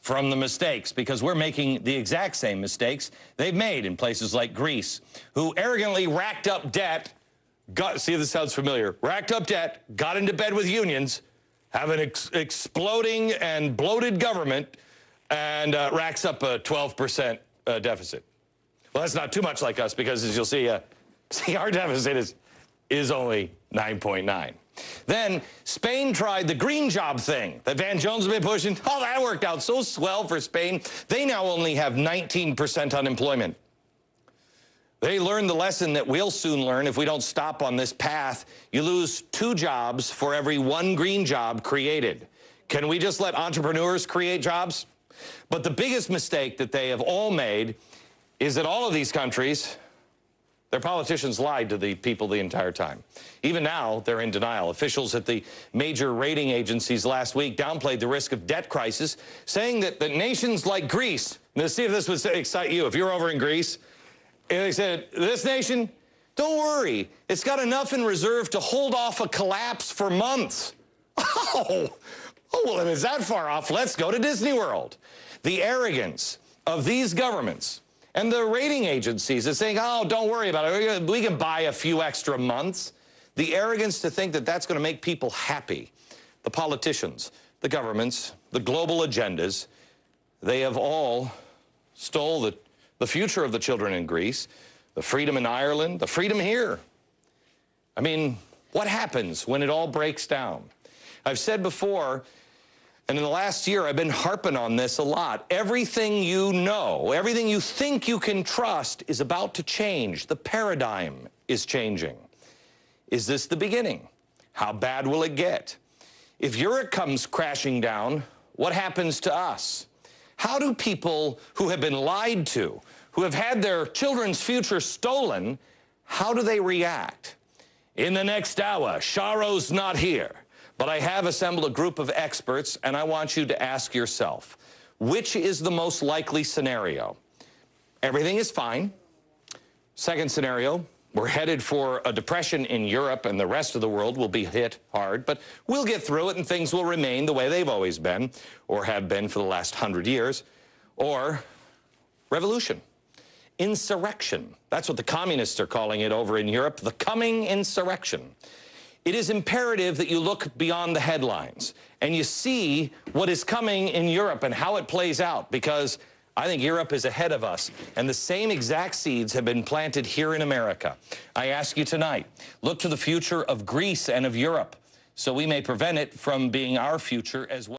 from the mistakes, because we're making the exact same mistakes they've made in places like Greece, who arrogantly racked up debt, see if this sounds familiar, racked up debt, got into bed with unions, have an exploding and bloated government, and racks up a 12% deficit. Well, that's not too much like us, because as you'll see, our deficit is only 9.9. Then Spain tried the green job thing that Van Jones has been pushing. Oh, that worked out so swell for Spain. They now only have 19% unemployment. They learned the lesson that we'll soon learn if we don't stop on this path. You lose 2 jobs for every 1 green job created. Can we just let entrepreneurs create jobs? But the biggest mistake that they have all made is that all of these countries, their politicians lied to the people the entire time. Even now, they're in denial. Officials at the major rating agencies last week downplayed the risk of debt crisis, saying that nations like Greece, now see if this would excite you, if you're over in Greece, and they said, this nation, don't worry, it's got enough in reserve to hold off a collapse for months. Oh, well, if it's that far off, let's go to Disney World. The arrogance of these governments and the rating agencies is saying, oh, don't worry about it. We can buy a few extra months. The arrogance to think that that's going to make people happy. The politicians, the governments, the global agendas, they have all stole the future of the children in Greece, the freedom in Ireland, the freedom here. I mean, what happens when it all breaks down? I've said before, and in the last year, I've been harping on this a lot. Everything you know, everything you think you can trust is about to change. The paradigm is changing. Is this the beginning? How bad will it get? If Europe comes crashing down, what happens to us? How do people who have been lied to, who have had their children's future stolen, how do they react? In the next hour, Sharo's not here. But I have assembled a group of experts, and I want you to ask yourself, which is the most likely scenario? Everything is fine. Second scenario, we're headed for a depression in Europe, and the rest of the world will be hit hard, but we'll get through it, and things will remain the way they've always been, or have been for the last 100 years. Or revolution, insurrection. That's what the communists are calling it over in Europe, the coming insurrection. It is imperative that you look beyond the headlines and you see what is coming in Europe and how it plays out, because I think Europe is ahead of us, and the same exact seeds have been planted here in America. I ask you tonight, look to the future of Greece and of Europe so we may prevent it from being our future as well.